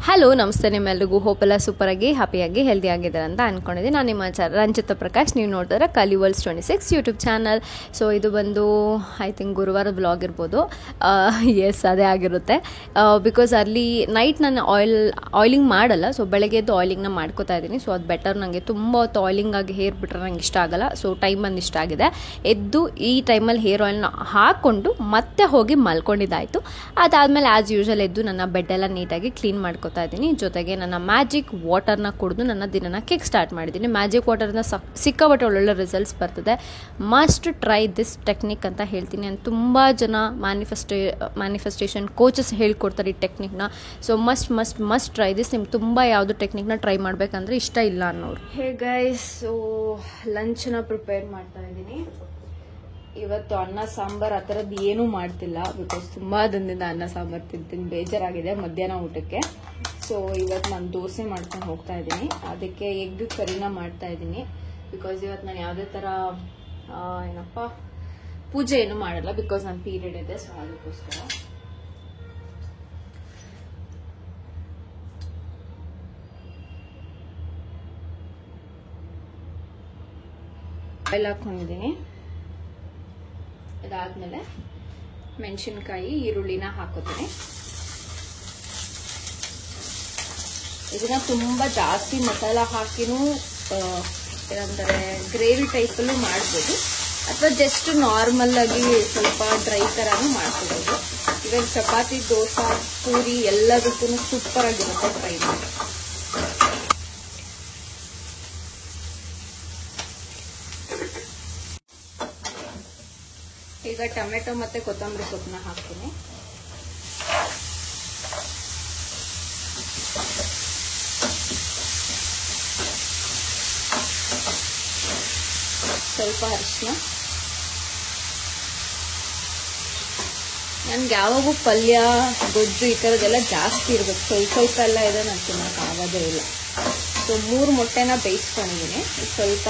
Hello ನಮಸ್ತೆ, ನಿಮ್ಮೆಲ್ಲರಿಗೂ hope ಎಲ್ಲ ಸೂಪರಾಗಿ ಹ್ಯಾಪಿಯಾಗಿ ಹೆಲ್ದಿ ಆಗಿದ್ದಾರೆ ಅಂತ ಅಂದ್ಕೊಂಡಿದ್ದೀನಿ. ನಾನು ನಿಮ್ಮ ರಂಜಿತಾ ಪ್ರಕಾಶ್. ನೀವು ನೋಡಿದ್ರೆ ಕಲಿ ವರ್ಲ್ಡ್ಸ್ 26 ಯೂಟ್ಯೂಬ್ ಚಾನಲ್. ಸೊ ಇದು ಬಂದು ಐ ಥಿಂಕ್ ಗುರುವಾರದ ವ್ಲಾಗ್ ಇರ್ಬೋದು. ಎಸ್, ಅದೇ ಆಗಿರುತ್ತೆ. ಬಿಕಾಸ್ ಅಲ್ಲಿ ನೈಟ್ ನಾನು ಆಯಿಲಿಂಗ್ ಮಾಡಲ್ಲ. ಸೊ ಬೆಳಗ್ಗೆ ಎದ್ದು ಆಯಿಲಿಂಗ್ನ ಮಾಡ್ಕೋತಾ ಇದ್ದೀನಿ. ಸೊ ಅದು ಬೆಟರ್. ನನಗೆ ತುಂಬ ಹೊತ್ತು ಆಯಿಲಿಂಗ್ ಆಗಿ ಹೇರ್ ಬಿಟ್ಟರೆ ನಂಗೆ ಇಷ್ಟ ಆಗಲ್ಲ. ಸೊ ಟೈಮ್ ಬಂದು ಇಷ್ಟ ಆಗಿದೆ. ಎದ್ದು ಈ ಟೈಮಲ್ಲಿ ಹೇರ್ ಆಯಿಲ್ನ ಹಾಕ್ಕೊಂಡು ಮತ್ತೆ ಹೋಗಿ ಮಲ್ಕೊಂಡಿದ್ದಾಯಿತು. ಅದಾದಮೇಲೆ ಆ್ಯಸ್ ಯೂಶಲ್ ಎದ್ದು ನನ್ನ ಬೆಡ್ಡೆಲ್ಲ ನೀಟಾಗಿ ಕ್ಲೀನ್ ಮಾಡ್ಕೋತಾ ಇದ್ದೀನಿ. ಜೊತೆಗೆ ನನ್ನ ಮ್ಯಾಜಿಕ್ ವಾಟರ್ನ ಕುಡಿದು ನನ್ನ ದಿನನ ಕಿಕ್ ಸ್ಟಾರ್ಟ್ ಮಾಡಿದ್ದೀನಿ. ಮ್ಯಾಜಿಕ್ ವಾಟರ್ನ ಸಿಕ್ಕಾಪಟ್ಟೆ ಒಳ್ಳೊಳ್ಳೆ ರಿಸಲ್ಟ್ಸ್ ಬರ್ತದೆ. ಮಸ್ಟ್ ಟ್ರೈ ದಿಸ್ ಟೆಕ್ನಿಕ್ ಅಂತ ಹೇಳ್ತೀನಿ. ನಾನು ತುಂಬ ಜನ ಮ್ಯಾನಿಫೆಸ್ಟೇಷನ್ ಕೋಚಸ್ ಹೇಳ್ಕೊಡ್ತಾರೆ ಈ ಟೆಕ್ನಿಕ್ನ. So must try this. ನಿಮ್ಗೆ ತುಂಬ ಯಾವುದು ಟೆಕ್ನಿಕ್ನ ಟ್ರೈ ಮಾಡಬೇಕಂದ್ರೆ ಇಷ್ಟ ಇಲ್ಲ ಅನ್ನೋರು. ಹೇ ಗೈಸ್, ಸೊ ಲಂಚ್ನ ಪ್ರಿಪೇರ್ ಮಾಡ್ತಾ ಇದ್ದೀನಿ. ಇವತ್ತು ಅನ್ನ ಸಾಂಬಾರ್ ಆ ಥರದ್ದು ಏನೂ ಮಾಡ್ತಿಲ್ಲ. ಬಿಕಾಸ್ ತುಂಬ ದಿನದಿಂದ ಅನ್ನ ಸಾಂಬಾರ್ ತಿಂತೀನಿ, ಬೇಜಾರಾಗಿದೆ ಮಧ್ಯಾಹ್ನ ಊಟಕ್ಕೆ. ಸೊ ಇವತ್ತು ನಾನು ದೋಸೆ ಮಾಡ್ಕೊಂಡು ಹೋಗ್ತಾ ಇದ್ದೀನಿ. ಅದಕ್ಕೆ ಎಗ್ ಕರಿನ ಮಾಡ್ತಾ ಇದ್ದೀನಿ. ಬಿಕಾಸ್ ಇವತ್ತು ನಾನು ಯಾವುದೇ ಥರ ಪೂಜೆ ಏನು ಮಾಡಲ್ಲ. ಬಿಕಾಸ್ ನನ್ನ ಪೀರಿಯಡ್ ಇದೆ. ಸೊ ಅದಕ್ಕೋಸ್ಕರ ಆಯಿಲ್ ಹಾಕೊಂಡಿದ್ದೀನಿ. ಅದಾದ್ಮೇಲೆ ಮೆಣಸಿನ್ಕಾಯಿ, ಈರುಳ್ಳಿನ ಹಾಕೋತೀನಿ. ಇದನ್ನ ತುಂಬ ಜಾಸ್ತಿ ಮಸಾಲ ಹಾಕಿನೂ ಏನಂತಾರೆ ಗ್ರೇವಿ ಟೈಪಲ್ಲೂ ಮಾಡ್ಬೋದು, ಅಥವಾ ಜಸ್ಟ್ ನಾರ್ಮಲ್ ಆಗಿ ಸ್ವಲ್ಪ ಡ್ರೈ ಥರನೂ ಮಾಡ್ಕೋಬೋದು. ಇವಾಗ ಚಪಾತಿ, ದೋಸೆ, ಪೂರಿ ಎಲ್ಲದಕ್ಕೂ ಸೂಪರ್ ಆಗಿರುತ್ತೆ. ಟ್ರೈ ಮಾಡಿ. ಈಗ ಟೊಮೆಟೊ ಮತ್ತೆ ಕೊತ್ತಂಬರಿ ಸೊಪ್ಪನ್ನ ಹಾಕ್ತೀನಿ. ಸ್ವಲ್ಪ ಅರಿಶಿನ. ನನ್ಗೆ ಯಾವಾಗೂ ಪಲ್ಯ, ಗೊಜ್ಜು ಈ ಥರದ್ದೆಲ್ಲ ಜಾಸ್ತಿ ಇರ್ಬೇಕು. ಸ್ವಲ್ಪ ಎಲ್ಲ ಇದೆ, ನಾನು ತಿನ್ನೋಕೆ ಆಗೋದೇ ಇಲ್ಲ. ಸೊ 3 ಮೊಟ್ಟೆನ ಬೇಯಿಸ್ಕೊಂಡಿದ್ದೀನಿ. ಸ್ವಲ್ಪ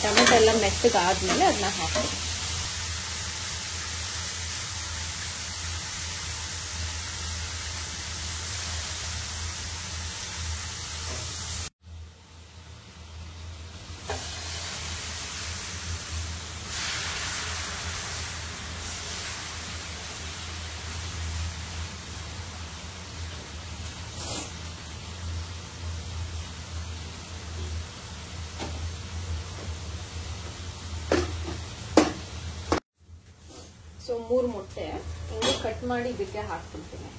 ಟೊಮೆಟೊ ಎಲ್ಲ ಮೆತ್ತಗಾದ್ಮೇಲೆ ಅದನ್ನ ಹಾಕ್ತೀನಿ. ಸೊ 3 ಮೊಟ್ಟೆ ಹಿಂಗೆ ಕಟ್ ಮಾಡಿ ಇದಕ್ಕೆ ಹಾಕ್ಬಿಡ್ತೀನಿ.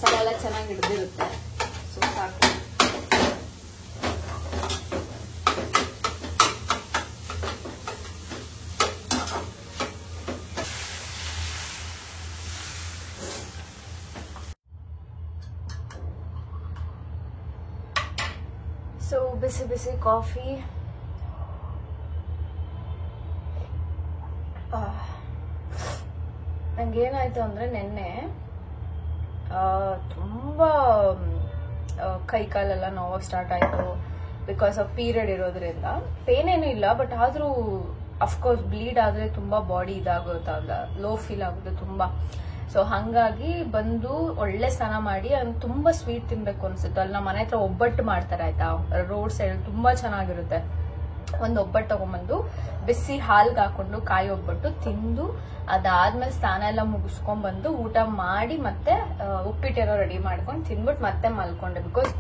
ಮಸಾಲ ಚೆನ್ನಾಗಿ ಹಿಡಿದಿರುತ್ತೆ. ಸೊ ಸಾಕು. ಸೊ ಬಿಸಿ ಬಿಸಿ ಕಾಫಿ. ನಂಗೇನಾಯ್ತು ಅಂದ್ರೆ ನಿನ್ನೆ ತುಂಬ ಕೈ ಕಾಲೆಲ್ಲ ನೋವು ಸ್ಟಾರ್ಟ್ ಆಯಿತು. ಬಿಕಾಸ್ ಆಫ್ ಪೀರಿಯಡ್ ಇರೋದ್ರಿಂದ ಪೇನ್ ಏನೂ ಇಲ್ಲ, ಬಟ್ ಆದರೂ ಅಫ್ಕೋರ್ಸ್ ಬ್ಲೀಡ್ ಆದರೆ ತುಂಬ ಬಾಡಿ ಇದಾಗುತ್ತಲ್ಲ, ಲೋ ಫೀಲ್ ಆಗುತ್ತೆ ತುಂಬ. ಸೊ ಹಾಗಾಗಿ ಬಂದು ಒಳ್ಳೆ ಸ್ನಾನ ಮಾಡಿ ತುಂಬ ಸ್ವೀಟ್ ತಿನ್ಬೇಕು ಅನ್ಸುತ್ತೆ. ಅಲ್ಲಿ ನಮ್ಮ ಮನೆ ಹತ್ರ ಒಬ್ಬಟ್ಟು ಮಾಡ್ತಾರೆ ಆಯ್ತಾ, ರೋಡ್ ಸೈಡ್ ತುಂಬ ಚೆನ್ನಾಗಿರುತ್ತೆ. ಒಂದು ಒಬ್ಬಟ್ಟು ತಗೊಂಡ್ಬಂದು ಬಿಸಿ ಹಾಲ್ಗೆ ಹಾಕೊಂಡು ಕಾಯಿ ಒಬ್ಬಟ್ಟು ತಿಂದು, ಅದಾದ್ಮೇಲೆ ಸ್ನಾನ ಎಲ್ಲ ಮುಗಿಸ್ಕೊಂಡ್ಬಂದು ಊಟ ಮಾಡಿ ಮತ್ತೆ ಉಪ್ಪಿಟ್ಟೆಲ್ಲ ರೆಡಿ ಮಾಡ್ಕೊಂಡು ತಿನ್ಬಿಟ್ಟು ಮತ್ತೆ ಮಲ್ಕೊಂಡೆ. ಬಿಕಾಸ್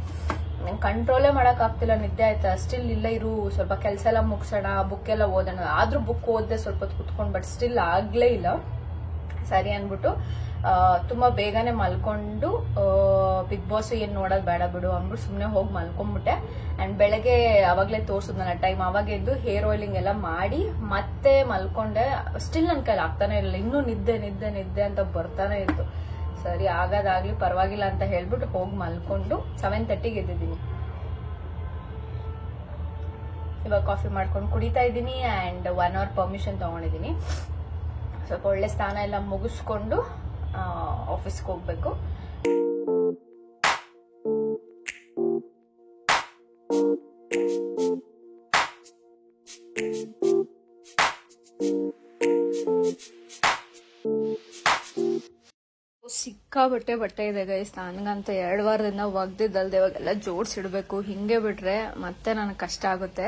ನಂಗೆ ಕಂಟ್ರೋಲೇ ಮಾಡೋಕ್ಕಾಗ್ತಿಲ್ಲ, ನಿದ್ದೆ ಆಯ್ತಾ. ಸ್ಟಿಲ್ ಇಲ್ಲ ಇರು, ಸ್ವಲ್ಪ ಕೆಲಸ ಎಲ್ಲ ಮುಗಿಸೋಣ, ಬುಕ್ ಎಲ್ಲ ಓದೋಣ. ಆದ್ರೂ ಬುಕ್ ಓದಿದೆ ಸ್ವಲ್ಪ ಹೊತ್ತು ಕುತ್ಕೊಂಡು, ಬಟ್ ಸ್ಟಿಲ್ ಆಗ್ಲೇ ಇಲ್ಲ. ಸರಿ ಅಂದ್ಬಿಟ್ಟು ತುಂಬ ಬೇಗನೆ ಮಲ್ಕೊಂಡು ಬಿಗ್ ಬಾಸ್ ಏನು ನೋಡೋದು ಬೇಡ ಬಿಡು ಅಂದ್ಬಿಟ್ಟು ಸುಮ್ಮನೆ ಹೋಗಿ ಮಲ್ಕೊಂಡ್ಬಿಟ್ಟೆ. ಆ್ಯಂಡ್ ಬೆಳಗ್ಗೆ ಅವಾಗಲೇ ತೋರಿಸಿದ್ನಲ್ಲ ಟೈಮ್, ಅವಾಗ ಎದ್ದು ಹೇರ್ ಆಯಿಲಿಂಗ್ ಎಲ್ಲ ಮಾಡಿ ಮತ್ತೆ ಮಲ್ಕೊಂಡೆ. ಸ್ಟಿಲ್ ನನ್ನ ಕೈಲಿ ಆಗ್ತಾನೆ ಇರಲಿಲ್ಲ, ಇನ್ನೂ ನಿದ್ದೆ ನಿದ್ದೆ ನಿದ್ದೆ ಅಂತ ಬರ್ತಾನೆ ಇತ್ತು. ಸರಿ ಆಗೋದಾಗ್ಲಿ ಪರವಾಗಿಲ್ಲ ಅಂತ ಹೇಳ್ಬಿಟ್ಟು ಹೋಗಿ ಮಲ್ಕೊಂಡು 7:30ಗೆ ಎದ್ದಿದ್ದೀನಿ. ಇವಾಗ ಕಾಫಿ ಮಾಡ್ಕೊಂಡು ಕುಡಿತಾ ಇದ್ದೀನಿ ಆ್ಯಂಡ್ 1 hour ಪರ್ಮಿಷನ್ ತೊಗೊಂಡಿದ್ದೀನಿ. ಸ್ವಲ್ಪ ಒಳ್ಳೆ ಸ್ನಾನ ಎಲ್ಲ ಮುಗಿಸ್ಕೊಂಡು ಆಫೀಸ್ಗೆ ಹೋಗ್ಬೇಕು. ಸಿಕ್ಕಾಬಟ್ಟೆ ಬಟ್ಟೆ ಇದೆ ಗೈಸ್. ನನಗಂತ 2 ವಾರದಿಂದ ಒಗ್ದಿದ್ದಲ್ದೆ ಇವಾಗೆಲ್ಲ ಜೋಡಿಸಿಡ್ಬೇಕು. ಹಿಂಗೆ ಬಿಟ್ರೆ ಮತ್ತೆ ನನಗೆ ಕಷ್ಟ ಆಗುತ್ತೆ.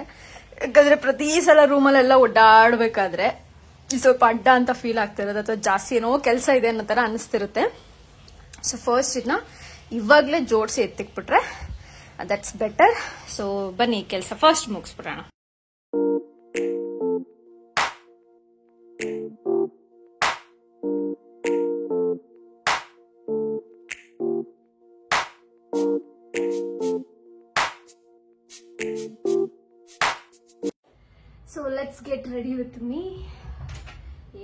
ಯಾಕಂದ್ರೆ ಪ್ರತಿ ಸಲ ರೂಮಲ್ಲೆಲ್ಲ ಓಡಾಡಬೇಕಾದ್ರೆ ಸ್ವಲ್ಪ ಅಡ್ಡ ಅಂತ ಫೀಲ್ ಆಗ್ತಿರೋದು ಅಥವಾ ಜಾಸ್ತಿ ಏನೋ ಕೆಲಸ ಇದೆ ಅನ್ನೋ ಥರ ಅನಿಸ್ತಿರುತ್ತೆ. ಸೊ ಫಸ್ಟ್ ಇದನ್ನ ಇವಾಗಲೇ ಜೋಡಿಸಿ ಎತ್ತಿಕ್ಬಿಟ್ರೆ ದಟ್ಸ್ ಬೆಟರ್. ಸೊ ಬನ್ನಿ ಕೆಲಸ ಫಸ್ಟ್ ಮುಗಿಸ್ಬಿಡೋಣ. So let's get ready with me.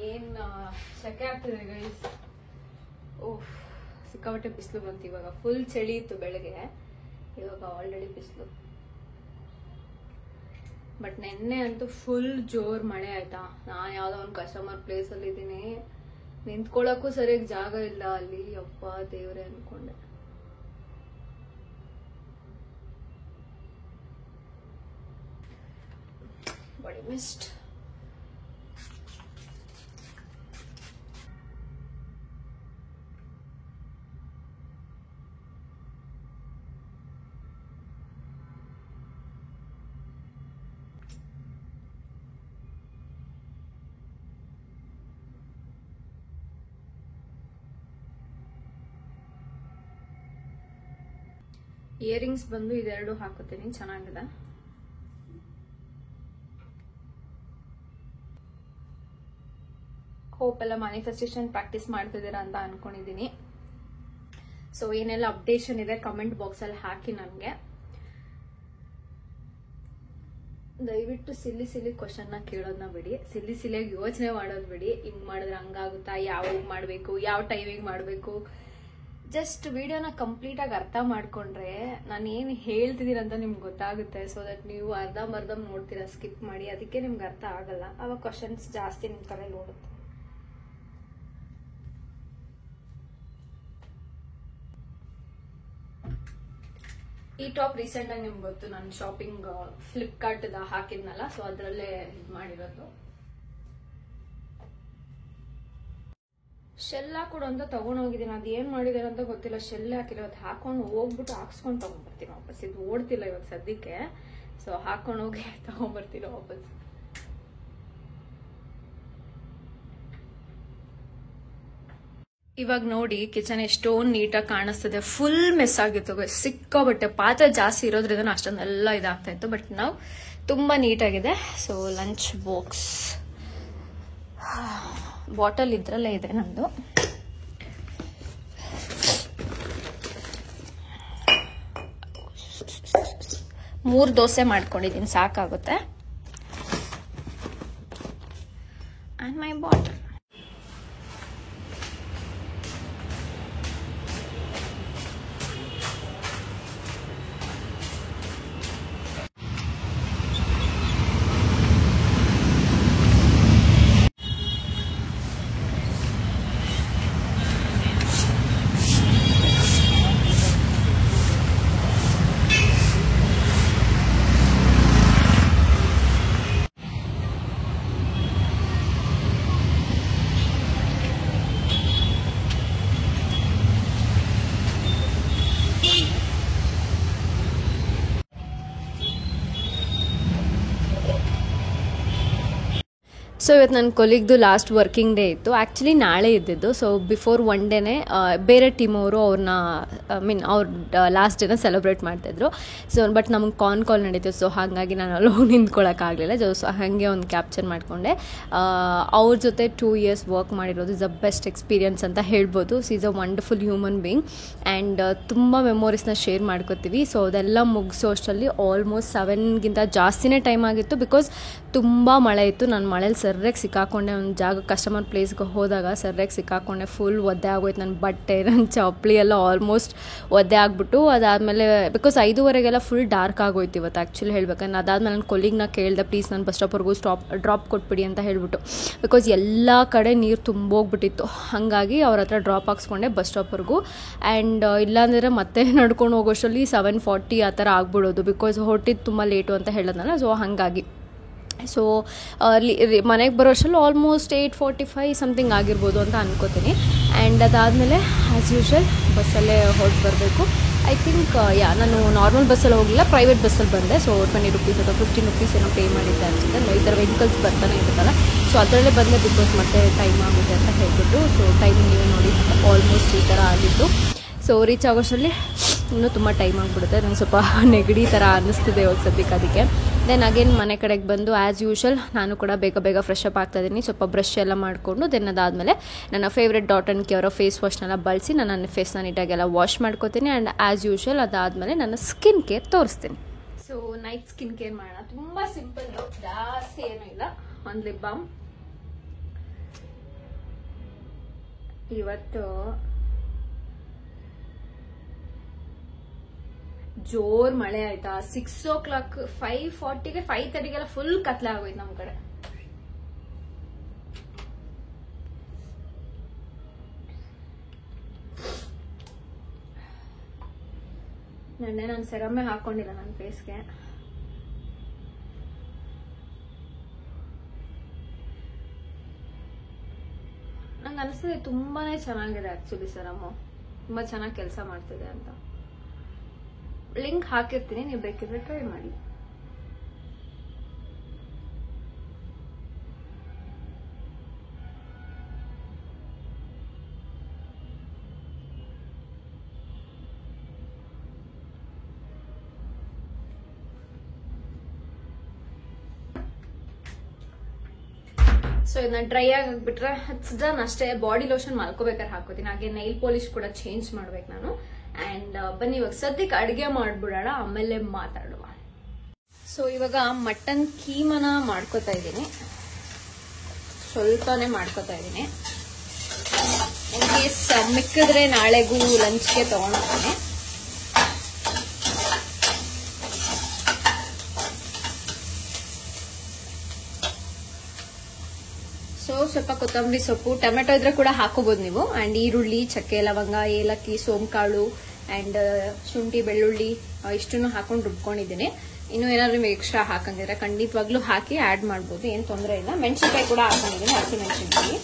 ಏನು ಶೆಕೆ ಆಗ್ತಿದೆ ಗೈಸ್. ಓಹ್ ಸಿಕ್ಕಾಪಟ್ಟೆ ಬಿಸಿಲು ಬಂತು. ಇವಾಗ ಫುಲ್ ಚಳಿ ಇತ್ತು ಬೆಳಗ್ಗೆ, ಇವಾಗ ಆಲ್ರೆಡಿ ಬಿಸಿಲು. ಬಟ್ ನೆನ್ನೆ ಅಂತೂ ಫುಲ್ ಜೋರ್ ಮಳೆ ಆಯ್ತಾ. ನಾನು ಯಾವುದೋ ಒಂದು ಕಸ್ಟಮರ್ ಪ್ಲೇಸಲ್ಲಿ ಇದ್ದೀನಿ, ನಿಂತ್ಕೊಳ್ಳೋಕ್ಕೂ ಸರಿಯಾಗಿ ಜಾಗ ಇಲ್ಲ ಅಲ್ಲಿ. ಯಪ್ಪ ದೇವ್ರೆ ಅನ್ಕೊಂಡೆ. Body mist. ಇಯರಿಂಗ್ಸ್ ಬಂದು ಇದೆರಡು ಹಾಕೋತೀನಿ, ಚೆನ್ನಾಗಿದೆ. ಹೋಪ್ ಎಲ್ಲ ಮ್ಯಾನಿಫೆಸ್ಟೇಷನ್ ಪ್ರಾಕ್ಟೀಸ್ ಮಾಡ್ತಿದ್ದೀರಾ ಅಂತ ಅನ್ಕೊಂಡಿದ್ದೀನಿ. ಸೊ ಏನೆಲ್ಲ ಅಪ್ಡೇಷನ್ ಇದೆ ಕಮೆಂಟ್ ಬಾಕ್ಸಲ್ಲಿ ಹಾಕಿ ನನಗೆ. ದಯವಿಟ್ಟು ಸಿಲ್ಲಿ ಕ್ವಶನ್ನ ಕೇಳೋದನ್ನ ಬಿಡಿ, ಸಿಲ್ಲಿಯಾಗಿ ಯೋಚನೆ ಮಾಡೋದು ಬಿಡಿ. ಹಿಂಗ್ ಮಾಡಿದ್ರೆ ಹಂಗಾಗುತ್ತಾ, ಯಾವಾಗ ಮಾಡಬೇಕು, ಯಾವ ಟೈಮಿಗೆ ಮಾಡಬೇಕು. ಜಸ್ಟ್ ವಿಡಿಯೋನ ಕಂಪ್ಲೀಟಾಗಿ ಅರ್ಥ ಮಾಡ್ಕೊಂಡ್ರೆ ನಾನು ಏನು ಹೇಳ್ತಿದ್ದೀನಿ ಅಂತ ನಿಮ್ಗೆ ಗೊತ್ತಾಗುತ್ತೆ. ಸೊ ದಟ್ ನೀವು ಅರ್ಧಂಬರ್ಧ ನೋಡ್ತೀರಾ, ಸ್ಕಿಪ್ ಮಾಡಿ. ಅದಕ್ಕೆ ನಿಮ್ಗೆ ಅರ್ಥ ಆಗಲ್ಲ. ಆವಾಗ ಕ್ವಶನ್ಸ್ ಜಾಸ್ತಿ ನಿಮ್ಮ ತಲೆಯಲ್ಲಿ ಓಡುತ್ತೆ. ಈ ಟಾಪ್ ರೀಸೆಂಟ್ ಆಗಿ ನಿಮ್ಗೆ ಗೊತ್ತು, ನಾನು ಶಾಪಿಂಗ್ ಫ್ಲಿಪ್ಕಾರ್ಟ್ ಹಾಕಿದ್ನಲ್ಲ, ಸೊ ಅದರಲ್ಲೇ ಇದು ಮಾಡಿರೋದು. ಶೆಲ್ ಹಾಕೊಡು ಅಂತ ತಗೊಂಡೋಗಿದ್ದೀನಿ. ಅದು ಏನ್ ಮಾಡಿದಾರೆ ಅಂತ ಗೊತ್ತಿಲ್ಲ. ಶೆಲ್ ಹಾಕಿಲ್ಲ. ಅದು ಹಾಕೊಂಡು ಹೋಗ್ಬಿಟ್ಟು ಹಾಕ್ಸ್ಕೊಂಡು ತಗೊಂಡ್ಬರ್ತೀನಿ ವಾಪಸ್. ಇದು ಓಡ್ತಿಲ್ಲ ಇವಾಗ ಸದ್ಯಕ್ಕೆ. ಸೊ ಹಾಕೊಂಡು ಹೋಗಿ ತಗೊಂಡ್ಬರ್ತೀನಿ ವಾಪಸ್. ಇವಾಗ ನೋಡಿ ಕಿಚನ್ ಎಷ್ಟೊಂದು ನೀಟಾಗಿ ಕಾಣಿಸ್ತದೆ. ಫುಲ್ ಮೆಸ್ ಆಗಿತ್ತು, ಸಿಕ್ಕಾಬಟ್ಟೆ ಪಾತ್ರೆ ಜಾಸ್ತಿ ಇರೋದ್ರಿಂದ ಅಷ್ಟೊಂದೆಲ್ಲ ಇದಾಗ್ತಾ ಇತ್ತು. ಬಟ್ ನಾವು ತುಂಬಾ ನೀಟಾಗಿದೆ. ಸೊ ಲಂಚ್ ಬಾಕ್ಸ್ ಬಾಟಲ್ ಇದ್ರಲ್ಲೇ ಇದೆ ನಂದು. ಮೂರು ದೋಸೆ ಮಾಡ್ಕೊಂಡಿದ್ದೀನಿ, ಸಾಕಾಗುತ್ತೆ. And my bottle. ಸೊ ಇವತ್ತು ನನ್ನ ಕೊಲೀಗ್ದು ಲಾಸ್ಟ್ ವರ್ಕಿಂಗ್ ಡೇ ಇತ್ತು. ಆ್ಯಕ್ಚುಲಿ ನಾಳೆ ಇದ್ದಿದ್ದು. ಸೊ ಬಿಫೋರ್ 1 ಡೇನೇ ಬೇರೆ ಟೀಮ್ ಅವರು ಅವ್ರನ್ನ ಅವ್ರ ಲಾಸ್ಟ್ ಡೇನ ಸೆಲೆಬ್ರೇಟ್ ಮಾಡ್ತಾಯಿದ್ರು. ಸೊ ಬಟ್ ನಮಗೆ ಕಾಲ್ ನಡೀತು. ಸೊ ಹಾಗಾಗಿ ನಾನು ಅಲ್ಲಿ ಹೋಗಿ ನಿಂತ್ಕೊಳ್ಳೋಕ್ಕಾಗಲಿಲ್ಲ. ಸೊ ಹಾಗೆ ಒಂದು ಕ್ಯಾಪ್ಚರ್ ಮಾಡಿಕೊಂಡೆ. ಅವ್ರ ಜೊತೆ 2 years ವರ್ಕ್ ಮಾಡಿರೋದು ಇಸ್ ದ ಬೆಸ್ಟ್ ಎಕ್ಸ್ಪೀರಿಯನ್ಸ್ ಅಂತ ಹೇಳ್ಬೋದು. Is a wonderful human being and ತುಂಬ ಮೆಮೊರೀಸ್ನ ಶೇರ್ ಮಾಡ್ಕೋತೀವಿ. ಸೊ ಅದೆಲ್ಲ ಮುಗಿಸೋ ಅಷ್ಟರಲ್ಲಿ ಆಲ್ಮೋಸ್ಟ್ 7ಗಿಂತ ಜಾಸ್ತಿನೇ ಟೈಮ್ ಆಗಿತ್ತು. ಬಿಕಾಸ್ ತುಂಬ ಮಳೆ ಇತ್ತು. ನಾನು ಮಳೇಲಿ ಸರ್ರೆಗೆ ಸಿಕ್ಕಾಕೊಂಡೆ. ಒಂದು ಜಾಗ ಕಸ್ಟಮರ್ ಪ್ಲೇಸ್ಗೆ ಹೋದಾಗ ಸರ್ರೆಗೆ ಸಿಕ್ಕಾಕೊಂಡೆ. ಫುಲ್ ಒದ್ದೆ ಆಗೋಯ್ತು ನನ್ನ ಬಟ್ಟೆ, ನನ್ನ ಚಪ್ಪಲಿ ಎಲ್ಲ ಆಲ್ಮೋಸ್ಟ್ ಒದ್ದೆ ಆಗಿಬಿಟ್ಟು. ಅದಾದಮೇಲೆ ಬಿಕಾಸ್ 5:30 ಫುಲ್ ಡಾರ್ಕ್ ಆಗೋಯ್ತು ಇವತ್ತು ಆ್ಯಕ್ಚುಲಿ ಹೇಳ್ಬೇಕಂದ್ರೆ. ಅದಾದಮೇಲೆ ನನ್ನ ಕೊಲ್ಲಿಗ್ನ ಕೇಳಿದೆ, ಪ್ಲೀಸ್ ನಾನು ಬಸ್ ಸ್ಟಾಪ್ವರೆಗೂ ಡ್ರಾಪ್ ಕೊಟ್ಬಿಡಿ ಅಂತ ಹೇಳ್ಬಿಟ್ಟು. ಬಿಕಾಸ್ ಎಲ್ಲ ಕಡೆ ನೀರು ತುಂಬೋಗ್ಬಿಟ್ಟಿತ್ತು. ಹಾಗಾಗಿ ಅವ್ರ ಹತ್ರ ಡ್ರಾಪ್ ಹಾಕ್ಸ್ಕೊಂಡೆ ಬಸ್ ಸ್ಟಾಪ್ವರೆಗೂ. ಆ್ಯಂಡ್ ಇಲ್ಲಾಂದರೆ ಮತ್ತೆ ನಡ್ಕೊಂಡು ಹೋಗೋಷ್ಟರಲ್ಲಿ 7:40 ಆ ಥರ ಆಗ್ಬಿಡೋದು. ಬಿಕಾಸ್ ಹೊರಟಿದ್ದು ತುಂಬ ಲೇಟು ಅಂತ ಹೇಳಿದ್ನಲ್ಲ, ಸೊ ಹಾಗಾಗಿ. ಸೊ ಮನೆಗೆ ಬರೋ ಅಷ್ಟರಲ್ಲಿ ಆಲ್ಮೋಸ್ಟ್ 8:45 ಸಮಥಿಂಗ್ ಆಗಿರ್ಬೋದು ಅಂತ ಅನ್ಕೋತೀನಿ. ಆ್ಯಂಡ್ ಅದಾದಮೇಲೆ ಆ್ಯಸ್ ಯೂಶ್ವಲ್ ಬಸ್ಸಲ್ಲೇ ಹೊರಟು ಬರಬೇಕು. ಐ ಥಿಂಕ್ ನಾನು ನಾರ್ಮಲ್ ಬಸ್ಸಲ್ಲಿ ಹೋಗಲಿಲ್ಲ, ಪ್ರೈವೇಟ್ ಬಸ್ಸಲ್ಲಿ ಬಂದೆ. ಸೊ 20 ರೂಪೀಸ್ ಅಥವಾ 15 ರೂಪೀಸ್ ಏನೋ ಪೇ ಮಾಡಿದ್ದೆ ಅನಿಸುತ್ತೆ. ಈ ಥರ ವೆಹಿಕಲ್ಸ್ ಬರ್ತಾನೆ ಇರುತ್ತಲ್ಲ, ಸೊ ಅದರಲ್ಲೇ ಬಂದೆ. ಬಿಕಾಸ್ ಮತ್ತೆ ಟೈಮ್ ಆಗುತ್ತೆ ಅಂತ ಹೇಳ್ಬಿಟ್ಟು. ಸೊ ಟೈಮಿಂಗ್ ನೀವು ನೋಡಿ ಆಲ್ಮೋಸ್ಟ್ ಈ ಥರ ಆಗಿತ್ತು. ಸೊ ರೀಚ್ ಆಗೋಷ್ಟರಲ್ಲಿ ಇನ್ನೂ ತುಂಬ ಟೈಮ್ ಆಗಿಬಿಡುತ್ತೆ. ನಂಗೆ ಸ್ವಲ್ಪ ನೆಗಡಿ ಥರ ಅನ್ನಿಸ್ತಿದೆ ಇವಾಗ ಸದ್ಯಕ್ಕೆ. ಅದಕ್ಕೆ ದೆನ್ ಅಗೇನ್ ಮನೆ ಕಡೆಗೆ ಬಂದು ಆ್ಯಸ್ ಯೂಶ್ವಲ್ ನಾನು ಕೂಡ ಬೇಗ ಫ್ರೆಶ್ ಅಪ್ ಆಗ್ತಾಯಿದ್ದೀನಿ. ಸ್ವಲ್ಪ ಬ್ರಷ್ ಎಲ್ಲ ಮಾಡಿಕೊಂಡು ದೆನ್ ಅದಾದಮೇಲೆ ನನ್ನ ಫೇವ್ರೆಟ್ ಡಾಟ್ ಆ್ಯಂಡ್ ಕಿ ಅವರ ಫೇಸ್ ವಾಶ್ನೆಲ್ಲ ಬಳಸಿ ನಾನು ನನ್ನ ಫೇಸ್ನ ನೀಟಾಗೆಲ್ಲ ವಾಶ್ ಮಾಡ್ಕೋತೀನಿ. ಆ್ಯಂಡ್ ಆ್ಯಸ್ ಯೂಶ್ವಲ್ ಅದಾದಮೇಲೆ ನನ್ನ ಸ್ಕಿನ್ ಕೇರ್ ತೋರಿಸ್ತೀನಿ. ಸೊ ನೈಟ್ ಸ್ಕಿನ್ ಕೇರ್ ಮಾಡೋಣ. ತುಂಬ ಸಿಂಪಲ್, ಜಾಸ್ತಿ ಏನೂ ಇಲ್ಲ. ಒಂದು ಲಿಪ್ ಬಾಮ್. ಇವತ್ತು ಜೋರ್ ಮಳೆ ಆಯ್ತಾ. 6 o'clock 5:40ಗೆ 5:30ಗೆಲ್ಲ ಫುಲ್ ಕತ್ಲೆ ಆಗೋಯ್ತು ನಮ್ ಕಡೆ. ನೆನ್ನೆ ನಾನು ಸೆರಮ್ಮೆ ಹಾಕೊಂಡಿಲ್ಲ ನನ್ನ ಫೇಸ್ಗೆ. ನಂಗೆ ಅನಿಸ್ತದೆ ತುಂಬಾನೇ ಚೆನ್ನಾಗಿದೆ ಆಕ್ಚುಲಿ ಸೆರಮು. ತುಂಬಾ ಚೆನ್ನಾಗಿ ಕೆಲಸ ಮಾಡ್ತಿದೆ ಅಂತ. ಲಿಂಕ್ ಹಾಕಿರ್ತೀನಿ, ನೀವು ಬೇಕಿದ್ರೆ ಟ್ರೈ ಮಾಡಿ. ಸೊ ಇದನ್ನ ಡ್ರೈ ಆಗಿಬಿಟ್ರೆ ಇಟ್ಸ್ ಡನ್ ಅಷ್ಟೇ. ಬಾಡಿ ಲೋಷನ್ ಮಲ್ಕೋಬೇಕಾದ್ರೆ ಹಾಕೋತೀನಿ. ಹಾಗೆ ನೈಲ್ ಪಾಲಿಶ್ ಕೂಡ ಚೇಂಜ್ ಮಾಡ್ಬೇಕು ನಾನು. ಆ್ಯಂಡ್ ಬನ್ನಿ ಇವಾಗ ಸದ್ಯಕ್ಕೆ ಅಡುಗೆ ಮಾಡ್ಬಿಡೋಣ, ಆಮೇಲೆ ಮಾತಾಡುವ. ಸೊ ಇವಾಗ ಮಟನ್ ಕೀಮನ ಮಾಡ್ಕೋತಾ ಇದ್ದೀನಿ. ಸ್ವಲ್ಪನೇ ಮಾಡ್ಕೋತಾ ಇದ್ದೀನಿ. In case ಮಿಕ್ಕಿದ್ರೆ ನಾಳೆಗೂ ಲಂಚ್ಗೆ ತಗೊಂಡೋಗ್ತೀನಿ. ಸೊ ಸ್ವಲ್ಪ ಕೊತ್ತಂಬರಿ ಸೊಪ್ಪು, ಟೊಮೆಟೊ ಇದ್ರೆ ಕೂಡ ಹಾಕೋಬಹುದು ನೀವು. ಆ್ಯಂಡ್ ಈರುಳ್ಳಿ, ಚಕ್ಕೆ, ಲವಂಗ, ಏಲಕ್ಕಿ, ಸೋಂಕಾಳು ಆ್ಯಂಡ್ ಶುಂಠಿ, ಬೆಳ್ಳುಳ್ಳಿ ಇಷ್ಟನ್ನು ಹಾಕೊಂಡು ರುಬ್ಕೊಂಡಿದ್ದೀನಿ. ಇನ್ನು ಏನಾದ್ರು ನಿಮಗೆ ಎಕ್ಸ್ಟ್ರಾ ಹಾಕಂಗಿದ್ರೆ ಖಂಡಿತವಾಗ್ಲೂ ಹಾಕಿ ಆ್ಯಡ್ ಮಾಡ್ಬೋದು, ಏನು ತೊಂದರೆ ಇಲ್ಲ. ಮೆಣಸಿನ್ಕಾಯಿ ಕೂಡ ಹಾಕೊಂಡಿದ್ದೀನಿ, ಹಸಿ ಮೆಣಸಿನ್ಕಾಯಿ.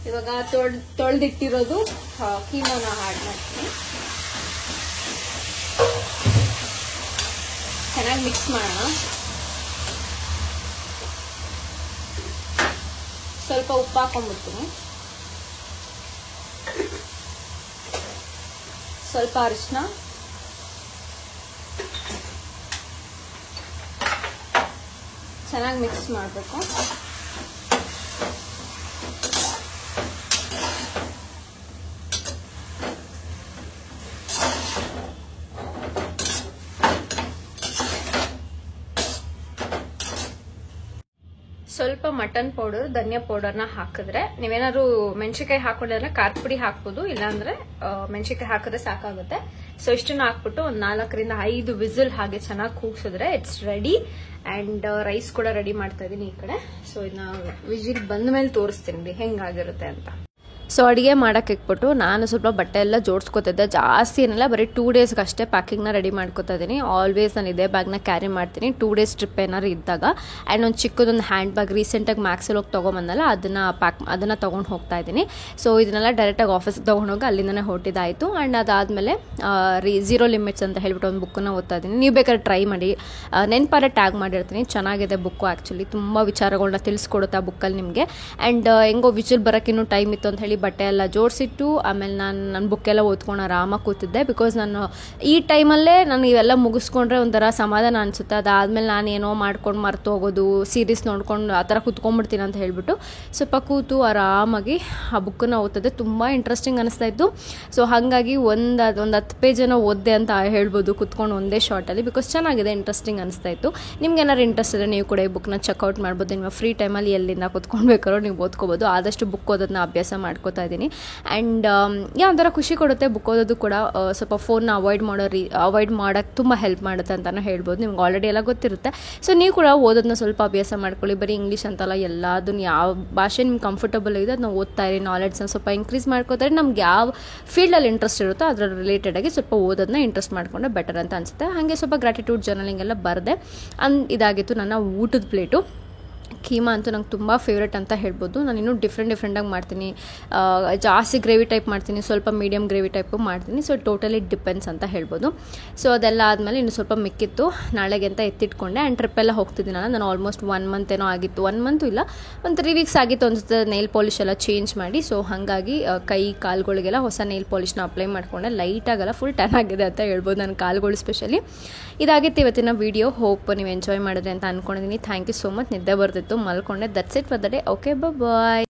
ಇವಾಗ ತೊಳೆದಿಟ್ಟಿರೋದು ಕೀಮಾನ ಆ್ಯಡ್ ಮಾಡ್ತೀನಿ. ಚೆನ್ನಾಗಿ ಮಿಕ್ಸ್ ಮಾಡೋಣ. ಸ್ವಲ್ಪ ಉಪ್ಪು ಹಾಕೊಂಡ್ಬಿಡ್ತೀನಿ, ಸ್ವಲ್ಪ ಅರಿಶಿನ, ಚೆನ್ನಾಗಿ ಮಿಕ್ಸ್ ಮಾಡಬೇಕು. ಸ್ವಲ್ಪ ಮಟನ್ ಪೌಡರ್, ಧನಿಯಾ ಪೌಡರ್ನ ಹಾಕಿದ್ರೆ, ನೀವೇನಾದ್ರು ಮೆಣಸಿನ್ಕಾಯಿ ಹಾಕೊಂಡಿದ್ರೆ ಖಾರದ ಪುಡಿ ಹಾಕ್ಬೋದು, ಇಲ್ಲಾಂದ್ರೆ ಮೆಣಸಿನ್ಕಾಯಿ ಹಾಕಿದ್ರೆ ಸಾಕಾಗುತ್ತೆ. ಸೊ ಇಷ್ಟನ್ನ ಹಾಕ್ಬಿಟ್ಟು ಒಂದು 4-5 ವಿಸಿಲ್ ಹಾಗೆ ಚೆನ್ನಾಗಿ ಕೂಗ್ಸಿದ್ರೆ ಇಟ್ಸ್ ರೆಡಿ. ಅಂಡ್ ರೈಸ್ ಕೂಡ ರೆಡಿ ಮಾಡ್ತಾ ಇದೀನಿ ಈ ಕಡೆ. ಸೊ ಇದನ್ನ ವಿಜಿಲ್ ಬಂದ ಮೇಲೆ ತೋರಿಸ್ತೀನಿ ಹೆಂಗಾಗಿರುತ್ತೆ ಅಂತ. ಸೊ ಅಡುಗೆ ಮಾಡೋಕ್ಕೆ ಇಟ್ಬಿಟ್ಟು ನಾನು ಸ್ವಲ್ಪ ಬಟ್ಟೆ ಎಲ್ಲ ಜೋಡಿಸ್ಕೊತಿದ್ದೆ. ಜಾಸ್ತಿ ಏನಿಲ್ಲ, ಬರೀ 2 ಡೇಸ್ಗೆ ಅಷ್ಟೇ ಪ್ಯಾಕಿಂಗ್ನ ರೆಡಿ ಮಾಡ್ಕೊತಾ ಇದ್ದೀನಿ. ಆಲ್ವೇಸ್ ನಾನು ಇದೇ ಬ್ಯಾಗ್ನ ಕ್ಯಾರಿ ಮಾಡ್ತೀನಿ 2 ಡೇಸ್ ಟ್ರಿಪ್ ಏನಾದ್ರು ಇದ್ದಾಗ. ಆ್ಯಂಡ್ ಒಂದು ಚಿಕ್ಕದೊಂದು ಹ್ಯಾಂಡ್ ಬ್ಯಾಗ್ ರೀಸೆಂಟಾಗಿ ಮ್ಯಾಕ್ಸಲ್ಲಿ ಹೋಗಿ ತೊಗೊಂಬಂದಲ್ಲ, ಅದನ್ನು ತೊಗೊಂಡು ಹೋಗ್ತಾ ಇದ್ದೀನಿ. ಸೊ ಇದನ್ನೆಲ್ಲ ಡೈರೆಕ್ಟಾಗಿ ಆಫೀಸ್ಗೆ ತೊಗೊಂಡೋಗಿ ಅಲ್ಲಿಂದನೇ ಹೊರಟಿದ್ದಾಯಿತು. ಆ್ಯಂಡ್ ಅದಾದಮೇಲೆ ಝೀರೋ ಲಿಮಿಟ್ಸ್ ಅಂತ ಹೇಳ್ಬಿಟ್ಟು ಒಂದು ಬುಕ್ಕನ್ನು ಓದ್ತಾ ಇದ್ದೀನಿ. ನೀವು ಬೇಕಾದ್ರೆ ಟ್ರೈ ಮಾಡಿ, ನೆನಪಾರೆ ಟ್ಯಾಗ್ ಮಾಡಿರ್ತೀನಿ. ಚೆನ್ನಾಗಿದೆ ಬುಕ್ಕು, ಆ್ಯಕ್ಚುಲಿ ತುಂಬ ವಿಚಾರಗಳನ್ನ ತಿಳಿಸ್ಕೊಡುತ್ತೆ ಆ ಬುಕ್ಕಲ್ಲಿ ನಿಮಗೆ. ಆ್ಯಂಡ್ ಹೆಂಗೋ ವಿಜುವಲ್ ಬರೋಕ್ಕಿನ್ನೂ ಟೈಮ್ ಇತ್ತು ಅಂತ ಹೇಳಿ ಬಟ್ಟೆ ಎಲ್ಲ ಜೋಡಿಸಿಟ್ಟು ಆಮೇಲೆ ನಾನು ನನ್ನ ಬುಕ್ಕೆಲ್ಲ ಓದ್ಕೊಂಡು ಆರಾಮಾಗಿ ಕೂತಿದ್ದೆ. ಬಿಕಾಸ್ ನಾನು ಈ ಟೈಮಲ್ಲೇ ನಾನು ಇವೆಲ್ಲ ಮುಗಿಸ್ಕೊಂಡ್ರೆ ಒಂಥರ ಸಮಾಧಾನ ಅನಿಸುತ್ತೆ. ಅದಾದಮೇಲೆ ನಾನು ಏನೋ ಮಾಡ್ಕೊಂಡು ಮರ್ತು ಹೋಗೋದು, ಸೀರೀಸ್ ನೋಡ್ಕೊಂಡು ಆ ಥರ ಕೂತ್ಕೊಂಡ್ಬಿಡ್ತೀನಿ ಅಂತ ಹೇಳ್ಬಿಟ್ಟು ಸ್ವಲ್ಪ ಕೂತು ಆರಾಮಾಗಿ ಆ ಬುಕ್ಕನ್ನು ಓದ್ತಿದ್ದೆ. ತುಂಬ ಇಂಟ್ರೆಸ್ಟಿಂಗ್ ಅನಿಸ್ತಾಯಿತ್ತು. ಸೊ ಹಾಗಾಗಿ ಒಂದು 10 ಪೇಜನ್ನು ಓದಿದೆ ಅಂತ ಹೇಳ್ಬೋದು ಕೂತ್ಕೊಂಡು ಒಂದೇ ಶಾರ್ಟಲ್ಲಿ. ಬಿಕಾಸ್ ಚೆನ್ನಾಗಿದೆ, ಇಂಟ್ರೆಸ್ಟಿಂಗ್ ಅನಿಸ್ತಾಯಿತ್ತು. ನಿಮ್ಗೆ ಏನಾದ್ರು ಇಂಟ್ರೆಸ್ಟ್ ಇದೆ ನೀವು ಕೂಡ ಈ ಬುಕ್ನ ಚೆಕ್ಔಟ್ ಮಾಡ್ಬೋದು. ನಿಮ್ಮ ಫ್ರೀ ಟೈಮಲ್ಲಿ ಎಲ್ಲಿಂದ ಕೂತ್ಕೊಳ್ಬೇಕಾದ್ರೂ ನೀವು ಓದ್ಕೋಬೋದು. ಆದಷ್ಟು ಬುಕ್ ಓದೋದನ್ನ ಅಭ್ಯಾಸ ಮಾಡ್ಕೋತಾ ಇದ್ದೀನಿ. ಆ್ಯಂಡ್ ಒಂಥರ ಖುಷಿ ಕೊಡುತ್ತೆ ಬುಕ್ ಓದೋದು ಕೂಡ. ಸ್ವಲ್ಪ ಫೋನ್ನ ಅವಾಯ್ಡ್ ಮಾಡೋಕ್ಕೆ ತುಂಬ ಹೆಲ್ಪ್ ಮಾಡುತ್ತೆ ಅಂತಲೇ ಹೇಳ್ಬೋದು. ನಿಮ್ಗೆ ಆಲ್ರೆಡಿ ಎಲ್ಲ ಗೊತ್ತಿರುತ್ತೆ. ಸೊ ನೀವು ಕೂಡ ಓದೋದನ್ನ ಸ್ವಲ್ಪ ಅಭ್ಯಾಸ ಮಾಡ್ಕೊಳ್ಳಿ. ಬರೀ ಇಂಗ್ಲೀಷ್ ಅಂತಲ್ಲ, ಎಲ್ಲದನ್ನು ಯಾವ ಭಾಷೆ ನಿಮ್ಗೆ ಕಂಫರ್ಟಬಲ್ ಇದೆ ಅದನ್ನ ಓದ್ತಾ ಇರಿ. ನಾಲೆಡ್ಜ್ನ ಸ್ವಲ್ಪ ಇನ್ಕ್ರೀಸ್ ಮಾಡ್ಕೋತಾರೆ. ನಮ್ಗೆ ಯಾವ ಫೀಲ್ಡಲ್ಲಿ ಇಂಟ್ರೆಸ್ಟ್ ಇರುತ್ತೋ ಅದರ ರಿಲೇಟೆಡಾಗಿ ಸ್ವಲ್ಪ ಓದೋದನ್ನ ಇಂಟ್ರೆಸ್ಟ್ ಮಾಡಿಕೊಂಡ್ರೆ ಬೆಟರ್ ಅಂತ ಅನಿಸುತ್ತೆ. ಹಾಗೆ ಸ್ವಲ್ಪ ಗ್ರ್ಯಾಟಿಟ್ಯೂಡ್ ಜರ್ನಲಿಂಗ್ ಎಲ್ಲ ಬರದೆ ಇದಾಗಿತ್ತು ನನ್ನ ಊಟದ ಪ್ಲೇಟು. ಕೀಮಾ ಅಂತೂ ನಂಗೆ ತುಂಬ ಫೇವ್ರೇಟ್ ಅಂತ ಹೇಳ್ಬೋದು. ನಾನು ಇನ್ನೂ ಡಿಫ್ರೆಂಟಾಗಿ ಮಾಡ್ತೀನಿ. ಜಾಸ್ತಿ ಗ್ರೇವಿ ಟೈಪ್ ಮಾಡ್ತೀನಿ, ಸ್ವಲ್ಪ ಮೀಡಿಯಮ್ ಗ್ರೇವಿ ಟೈಪು ಮಾಡ್ತೀನಿ. ಸೊ ಟೋಟಲಿ ಡಿಪೆಂಡ್ಸ್ ಅಂತ ಹೇಳ್ಬೋದು. ಸೊ ಅದೆಲ್ಲ ಆದಮೇಲೆ ಇನ್ನು ಸ್ವಲ್ಪ ಮಿಕ್ಕಿತ್ತು, ನಾಳೆಗೆ ಅಂತ ಎತ್ತಿಟ್ಕೊಂಡೆ. ಆ್ಯಂಡ್ ಟ್ರಿಪ್ಪೆಲ್ಲ ಹೋಗ್ತಿದ್ದೀನಲ್ಲ, ನಾನು ಆಲ್ಮೋಸ್ಟ್ 1 ಮಂತ್ ಏನೋ ಆಗಿತ್ತು, 1 ಮಂತು ಇಲ್ಲ, ಒಂದು 3 ವೀಕ್ಸ್ ಆಗಿತ್ತು ಅನ್ಸುತ್ತೆ ನೈಲ್ ಪಾಲಿಶ್ ಎಲ್ಲ ಚೇಂಜ್ ಮಾಡಿ. ಸೊ ಹಾಗಾಗಿ ಕೈ ಕಾಲುಗಳಿಗೆಲ್ಲ ಹೊಸ ನೈಲ್ ಪಾಲಿಷ್ನ ಅಪ್ಲೈ ಮಾಡಿಕೊಂಡೆ. ಲೈಟಾಗಲ್ಲ, ಫುಲ್ ಟನ್ ಆಗಿದೆ ಅಂತ ಹೇಳ್ಬೋದು ನನ್ನ ಕಾಲುಗಳು ಸ್ಪೆಷಲಿ. ಇದಾಗಿತ್ತು ಇವತ್ತಿನ ವೀಡಿಯೋ. ಹೋಪ್ ನೀವು ಎಂಜಾಯ್ ಮಾಡಿದ್ರಿ ಅಂತ ಅಂದ್ಕೊಂಡಿದ್ದೀನಿ. Thank you so much. ನಿದ್ದೆ ಬರ್ತಿತ್ತು, ಮಲ್ಕೊಂಡೆ. That's it for the day. Okay, bye.